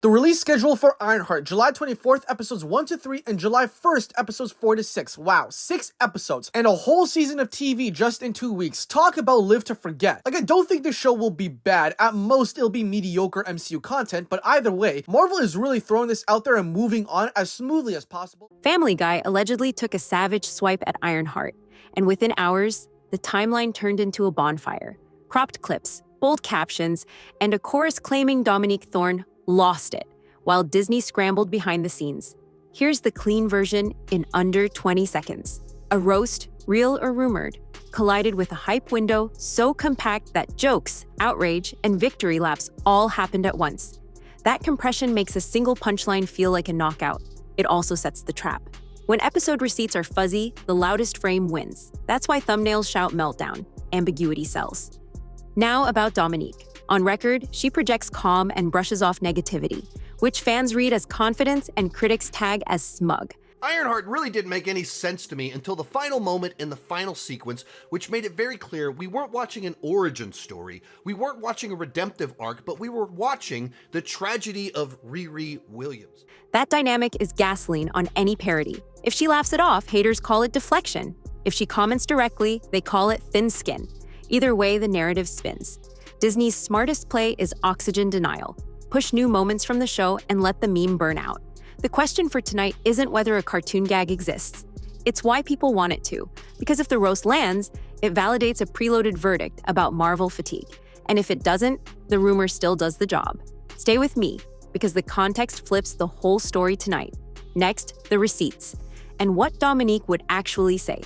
The release schedule for Ironheart, July 24th, episodes 1 to 3, and July 1st, episodes 4 to 6. Wow, 6 episodes, and a whole season of TV just in 2 weeks. Talk about live to forget. Like, I don't think this show will be bad. At most, it'll be mediocre MCU content, but either way, Marvel is really throwing this out there and moving on as smoothly as possible. Family Guy allegedly took a savage swipe at Ironheart, and within hours, the timeline turned into a bonfire. Cropped clips, bold captions, and a chorus claiming Dominique Thorne lost it, while Disney scrambled behind the scenes. Here's the clean version in under 20 seconds. A roast, real or rumored, collided with a hype window so compact that jokes, outrage, and victory laps all happened at once. That compression makes a single punchline feel like a knockout. It also sets the trap. When episode receipts are fuzzy, the loudest frame wins. That's why thumbnails shout meltdown. Ambiguity sells. Now about Dominique. On record, she projects calm and brushes off negativity, which fans read as confidence and critics tag as smug. Ironheart really didn't make any sense to me until the final moment in the final sequence, which made it very clear we weren't watching an origin story, we weren't watching a redemptive arc, but we were watching the tragedy of Riri Williams. That dynamic is gasoline on any parody. If she laughs it off, haters call it deflection. If she comments directly, they call it thin skin. Either way, the narrative spins. Disney's smartest play is oxygen denial. Push new moments from the show and let the meme burn out. The question for tonight isn't whether a cartoon gag exists. It's why people want it to. Because if the roast lands, it validates a preloaded verdict about Marvel fatigue. And if it doesn't, the rumor still does the job. Stay with me, because the context flips the whole story tonight. Next, the receipts, and what Dominique would actually say.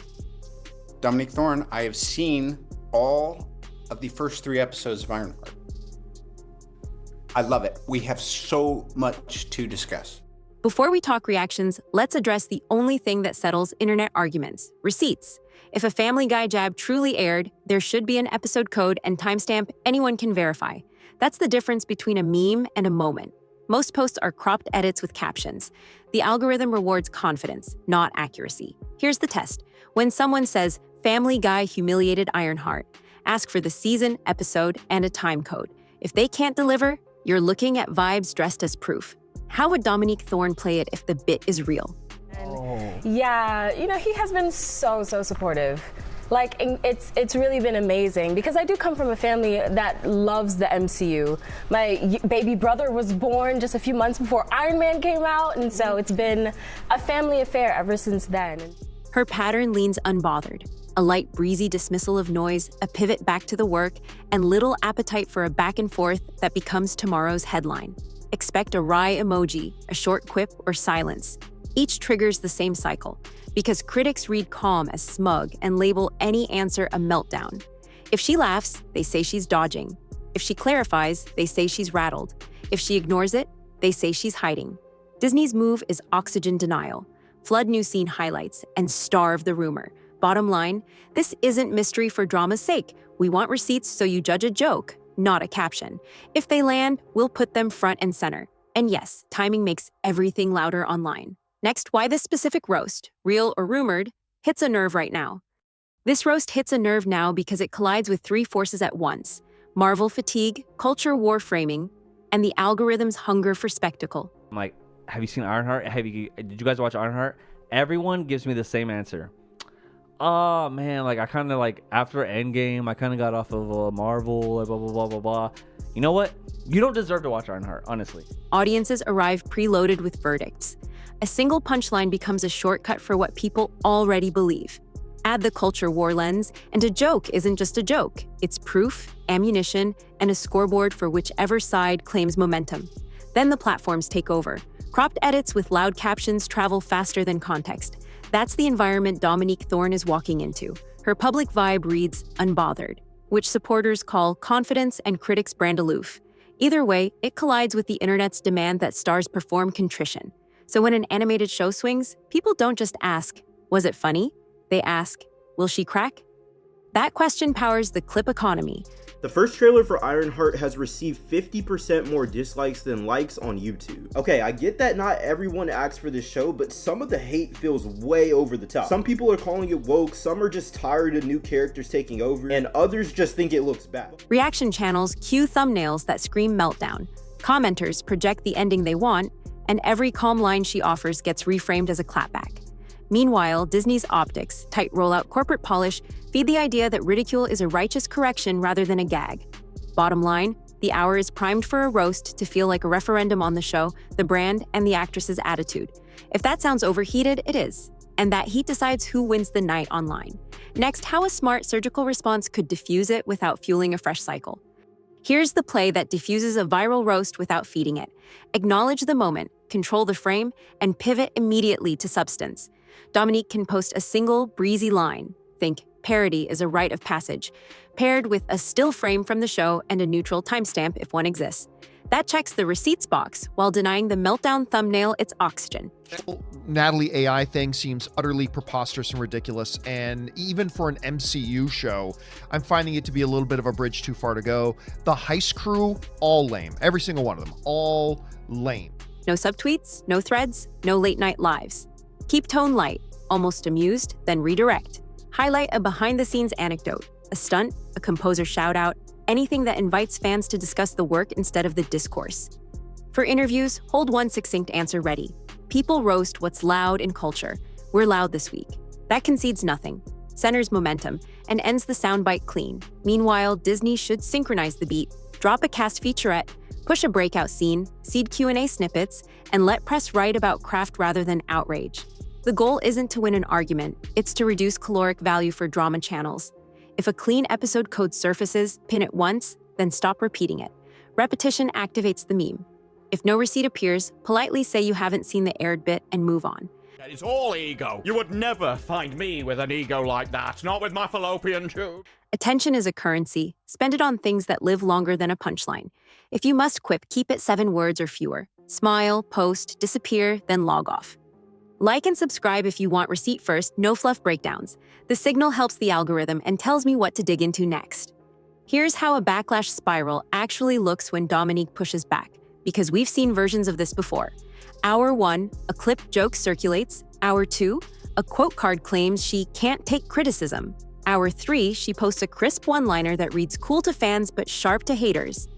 Dominique Thorne, I have seen all of the first 3 episodes of Ironheart. I love it. We have so much to discuss. Before we talk reactions, let's address the only thing that settles internet arguments: receipts. If a Family Guy jab truly aired, there should be an episode code and timestamp anyone can verify. That's the difference between a meme and a moment. Most posts are cropped edits with captions. The algorithm rewards confidence, not accuracy. Here's the test. When someone says, "Family Guy humiliated Ironheart," ask for the season, episode, and a time code. If they can't deliver, you're looking at vibes dressed as proof. How would Dominique Thorne play it if the bit is real? Yeah, he has been so supportive. Like, it's really been amazing because I do come from a family that loves the MCU. My baby brother was born just a few months before Iron Man came out, and so it's been a family affair ever since then. Her pattern leans unbothered. A light, breezy dismissal of noise, a pivot back to the work, and little appetite for a back and forth that becomes tomorrow's headline. Expect a wry emoji, a short quip, or silence. Each triggers the same cycle, because critics read calm as smug and label any answer a meltdown. If she laughs, they say she's dodging. If she clarifies, they say she's rattled. If she ignores it, they say she's hiding. Disney's move is oxygen denial. Flood new scene highlights and starve the rumor. Bottom line, this isn't mystery for drama's sake. We want receipts so you judge a joke, not a caption. If they land, we'll put them front and center. And yes, timing makes everything louder online. Next, why this specific roast, real or rumored, hits a nerve right now. This roast hits a nerve now because it collides with 3 forces at once: Marvel fatigue, culture war framing, and the algorithm's hunger for spectacle. I'm like, have you seen Ironheart? Did you guys watch Ironheart? Everyone gives me the same answer. Oh man, like I kind of like after Endgame, I kind of got off of Marvel, like, blah blah blah blah blah. You know what? You don't deserve to watch Ironheart, honestly. Audiences arrive preloaded with verdicts. A single punchline becomes a shortcut for what people already believe. Add the culture war lens, and a joke isn't just a joke. It's proof, ammunition, and a scoreboard for whichever side claims momentum. Then the platforms take over. Cropped edits with loud captions travel faster than context. That's the environment Dominique Thorne is walking into. Her public vibe reads unbothered, which supporters call confidence and critics brand aloof. Either way, it collides with the internet's demand that stars perform contrition. So when an animated show swings, people don't just ask, was it funny? They ask, will she crack? That question powers the clip economy. The first trailer for Ironheart has received 50% more dislikes than likes on YouTube. Okay, I get that not everyone asks for this show, but some of the hate feels way over the top. Some people are calling it woke, some are just tired of new characters taking over, and others just think it looks bad. Reaction channels cue thumbnails that scream meltdown. Commenters project the ending they want, and every calm line she offers gets reframed as a clapback. Meanwhile, Disney's optics, tight rollout corporate polish, feed the idea that ridicule is a righteous correction rather than a gag. Bottom line, the hour is primed for a roast to feel like a referendum on the show, the brand, and the actress's attitude. If that sounds overheated, it is. And that heat decides who wins the night online. Next, how a smart surgical response could diffuse it without fueling a fresh cycle. Here's the play that diffuses a viral roast without feeding it. Acknowledge the moment, control the frame, and pivot immediately to substance. Dominique can post a single, breezy line. Think parody is a rite of passage, paired with a still frame from the show and a neutral timestamp if one exists. That checks the receipts box while denying the meltdown thumbnail its oxygen. Natalie AI thing seems utterly preposterous and ridiculous, and even for an MCU show, I'm finding it to be a little bit of a bridge too far to go. The heist crew, all lame. Every single one of them, all lame. No subtweets, no threads, no late night lives. Keep tone light, almost amused, then redirect. Highlight a behind-the-scenes anecdote, a stunt, a composer shout-out, anything that invites fans to discuss the work instead of the discourse. For interviews, hold one succinct answer ready. People roast what's loud in culture. We're loud this week. That concedes nothing, centers momentum, and ends the soundbite clean. Meanwhile, Disney should synchronize the beat, drop a cast featurette, push a breakout scene, seed Q&A snippets, and let press write about craft rather than outrage. The goal isn't to win an argument, it's to reduce caloric value for drama channels. If a clean episode code surfaces, pin it once, then stop repeating it. Repetition activates the meme. If no receipt appears, politely say you haven't seen the aired bit and move on. It's all ego. You would never find me with an ego like that, not with my fallopian tube. Attention is a currency. Spend it on things that live longer than a punchline. If you must quip, keep it 7 words or fewer. Smile, post, disappear, then log off. Like and subscribe if you want receipt first, no fluff breakdowns. The signal helps the algorithm and tells me what to dig into next. Here's how a backlash spiral actually looks when Dominique pushes back, because we've seen versions of this before. Hour 1, a clip joke circulates. Hour 2, a quote card claims she can't take criticism. Hour 3, she posts a crisp one-liner that reads cool to fans but sharp to haters.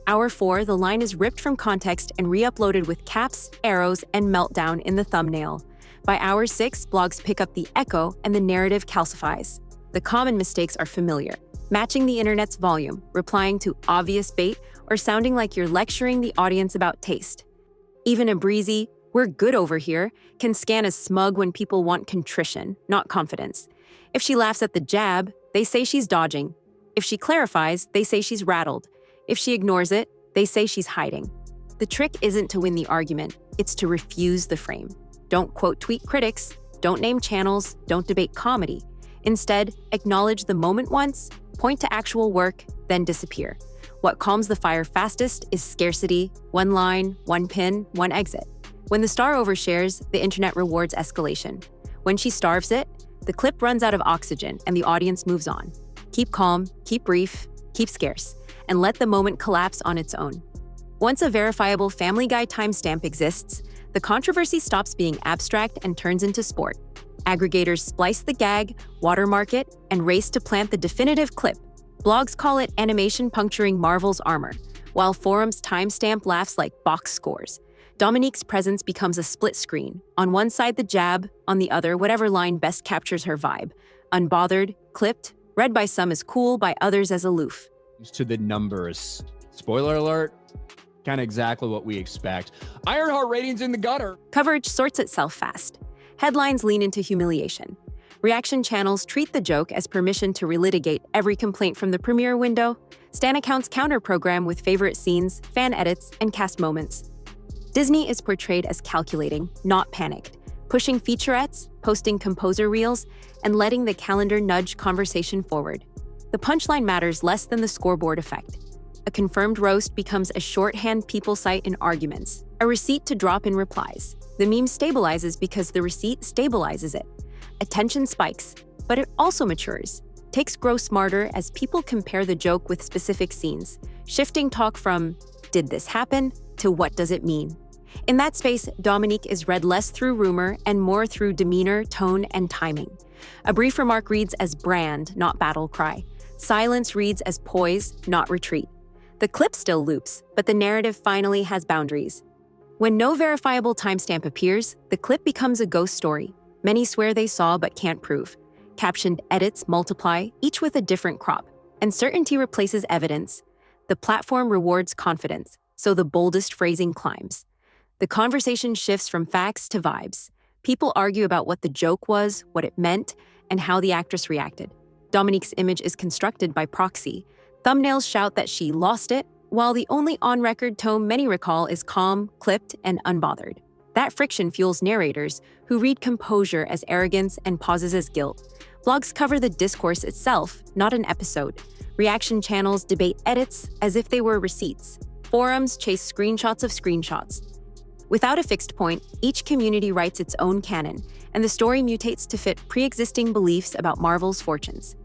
Hour 4, the line is ripped from context and re-uploaded with caps, arrows, and meltdown in the thumbnail. By hour 6, blogs pick up the echo and the narrative calcifies. The common mistakes are familiar: matching the internet's volume, replying to obvious bait, or sounding like you're lecturing the audience about taste. Even a breezy, "we're good over here," can scan as smug when people want contrition, not confidence. If she laughs at the jab, they say she's dodging. If she clarifies, they say she's rattled. If she ignores it, they say she's hiding. The trick isn't to win the argument, it's to refuse the frame. Don't quote tweet critics, don't name channels, don't debate comedy. Instead, acknowledge the moment once, point to actual work, then disappear. What calms the fire fastest is scarcity, one line, one pin, one exit. When the star overshares, the internet rewards escalation. When she starves it, the clip runs out of oxygen and the audience moves on. Keep calm, keep brief, keep scarce, and let the moment collapse on its own. Once a verifiable Family Guy timestamp exists, the controversy stops being abstract and turns into sport. Aggregators splice the gag, watermark it, and race to plant the definitive clip. Blogs call it animation puncturing Marvel's armor, while forums timestamp laughs like box scores. Dominique's presence becomes a split screen. On one side, the jab, on the other, whatever line best captures her vibe. Unbothered, clipped, read by some as cool, by others as aloof. To the numbers. Spoiler alert, kind of exactly what we expect. Ironheart ratings in the gutter. Coverage sorts itself fast. Headlines lean into humiliation. Reaction channels treat the joke as permission to relitigate every complaint from the premiere window. Stan accounts counter-program with favorite scenes, fan edits, and cast moments. Disney is portrayed as calculating, not panicked, pushing featurettes, posting composer reels, and letting the calendar nudge conversation forward. The punchline matters less than the scoreboard effect. A confirmed roast becomes a shorthand people cite in arguments, a receipt to drop in replies. The meme stabilizes because the receipt stabilizes it. Attention spikes, but it also matures. Takes grow smarter as people compare the joke with specific scenes, shifting talk from, "Did this happen?" to "What does it mean?" In that space, Dominique is read less through rumor and more through demeanor, tone, and timing. A brief remark reads as brand, not battle cry. Silence reads as poise, not retreat. The clip still loops, but the narrative finally has boundaries. When no verifiable timestamp appears, the clip becomes a ghost story. Many swear they saw but can't prove. Captioned edits multiply, each with a different crop. Uncertainty replaces evidence. The platform rewards confidence, so the boldest phrasing climbs. The conversation shifts from facts to vibes. People argue about what the joke was, what it meant, and how the actress reacted. Dominique's image is constructed by proxy. Thumbnails shout that she lost it, while the only on-record tone many recall is calm, clipped, and unbothered. That friction fuels narrators, who read composure as arrogance and pauses as guilt. Blogs cover the discourse itself, not an episode. Reaction channels debate edits as if they were receipts. Forums chase screenshots of screenshots. Without a fixed point, each community writes its own canon, and the story mutates to fit pre-existing beliefs about Marvel's fortunes.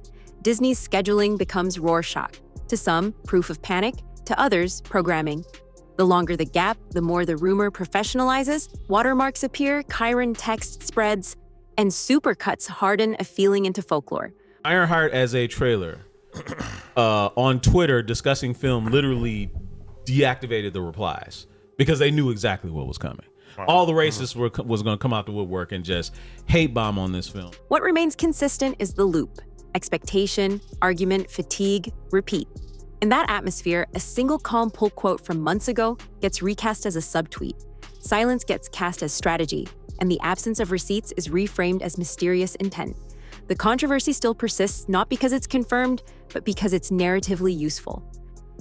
Disney's scheduling becomes Rorschach. To some, proof of panic. To others, programming. The longer the gap, the more the rumor professionalizes, watermarks appear, Chiron text spreads, and supercuts harden a feeling into folklore. Ironheart as a trailer on Twitter discussing film literally deactivated the replies because they knew exactly what was coming. All the racists was going to come out the woodwork and just hate bomb on this film. What remains consistent is the loop. Expectation, argument, fatigue, repeat. In that atmosphere, a single calm pull quote from months ago gets recast as a subtweet. Silence gets cast as strategy, and the absence of receipts is reframed as mysterious intent. The controversy still persists not because it's confirmed, but because it's narratively useful.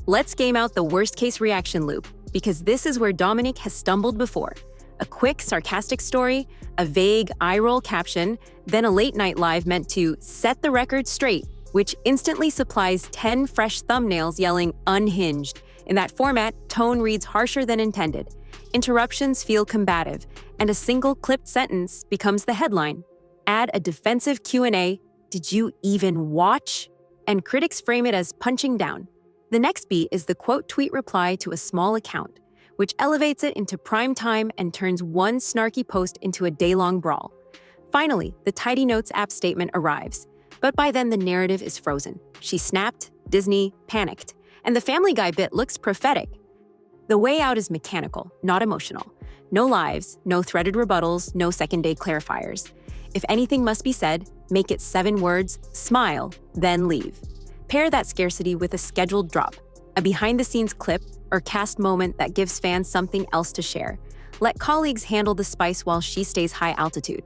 Let's game out the worst-case reaction loop, because this is where Dominique has stumbled before. A quick, sarcastic story, a vague eye-roll caption, then a late-night live meant to set the record straight, which instantly supplies 10 fresh thumbnails yelling unhinged. In that format, tone reads harsher than intended. Interruptions feel combative, and a single clipped sentence becomes the headline. Add a defensive Q&A, "Did you even watch?" And critics frame it as punching down. The next beat is the quote tweet reply to a small account, which elevates it into prime time and turns one snarky post into a day-long brawl. Finally, the Tidy Notes app statement arrives. But by then, the narrative is frozen. She snapped, Disney panicked, and the Family Guy bit looks prophetic. The way out is mechanical, not emotional. No lives, no threaded rebuttals, no second-day clarifiers. If anything must be said, make it 7 words, smile, then leave. Pair that scarcity with a scheduled drop, a behind-the-scenes clip or cast moment that gives fans something else to share. Let colleagues handle the spice while she stays high altitude.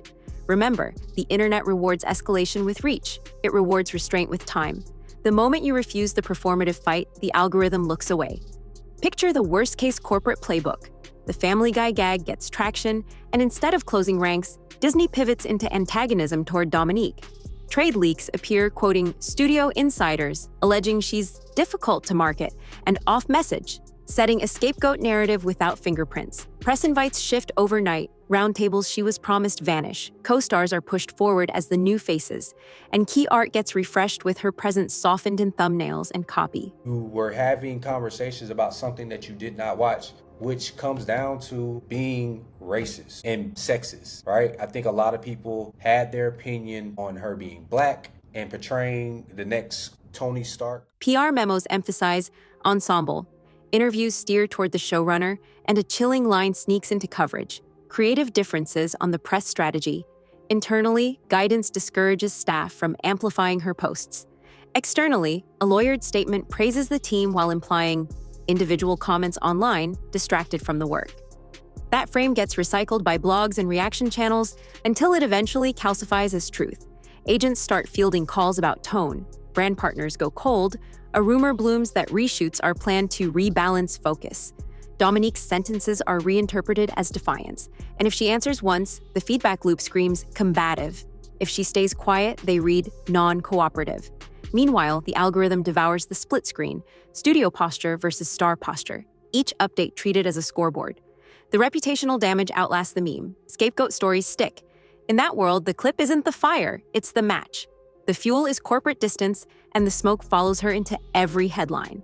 Remember, the internet rewards escalation with reach. It rewards restraint with time. The moment you refuse the performative fight, the algorithm looks away. Picture the worst-case corporate playbook. The Family Guy gag gets traction, and instead of closing ranks, Disney pivots into antagonism toward Dominique. Trade leaks appear quoting studio insiders, alleging she's difficult to market and off-message, setting a scapegoat narrative without fingerprints. Press invites shift overnight, roundtables she was promised vanish, co-stars are pushed forward as the new faces, and key art gets refreshed with her presence softened in thumbnails and copy. You were having conversations about something that you did not watch, which comes down to being racist and sexist, right? I think a lot of people had their opinion on her being black and portraying the next Tony Stark. PR memos emphasize ensemble. Interviews steer toward the showrunner, and a chilling line sneaks into coverage. Creative differences on the press strategy. Internally, guidance discourages staff from amplifying her posts. Externally, a lawyered statement praises the team while implying individual comments online distracted from the work. That frame gets recycled by blogs and reaction channels until it eventually calcifies as truth. Agents start fielding calls about tone. Brand partners go cold. A rumor blooms that reshoots are planned to rebalance focus. Dominique's sentences are reinterpreted as defiance, and if she answers once, the feedback loop screams combative. If she stays quiet, they read non-cooperative. Meanwhile, the algorithm devours the split screen, studio posture versus star posture, each update treated as a scoreboard. The reputational damage outlasts the meme. Scapegoat stories stick. In that world, the clip isn't the fire, it's the match. The fuel is corporate distance, and the smoke follows her into every headline.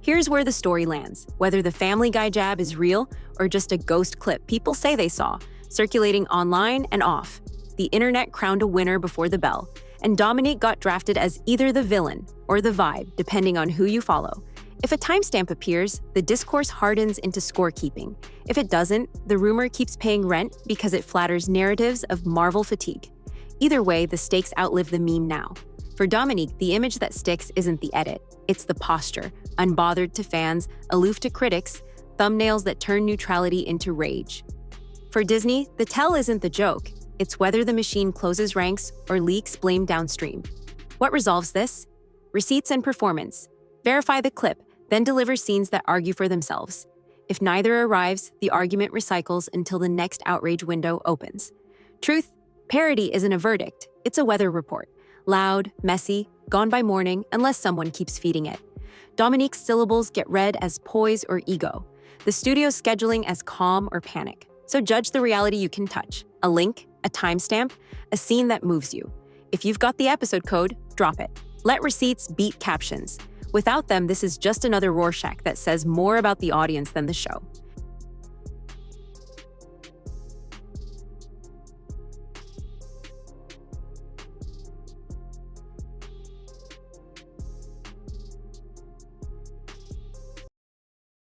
Here's where the story lands. Whether the Family Guy jab is real or just a ghost clip people say they saw, circulating online and off, the internet crowned a winner before the bell, and Dominique got drafted as either the villain or the vibe, depending on who you follow. If a timestamp appears, the discourse hardens into scorekeeping. If it doesn't, the rumor keeps paying rent because it flatters narratives of Marvel fatigue. Either way, the stakes outlive the meme now. For Dominique, the image that sticks isn't the edit, it's the posture, unbothered to fans, aloof to critics, thumbnails that turn neutrality into rage. For Disney, the tell isn't the joke, it's whether the machine closes ranks or leaks blame downstream. What resolves this? Receipts and performance. Verify the clip, then deliver scenes that argue for themselves. If neither arrives, the argument recycles until the next outrage window opens. Truth, parody isn't a verdict, it's a weather report. Loud, messy, gone by morning unless someone keeps feeding it. Dominique's syllables get read as poise or ego. The studio's scheduling as calm or panic. So judge the reality you can touch. A link, a timestamp, a scene that moves you. If you've got the episode code, drop it. Let receipts beat captions. Without them, this is just another Rorschach that says more about the audience than the show.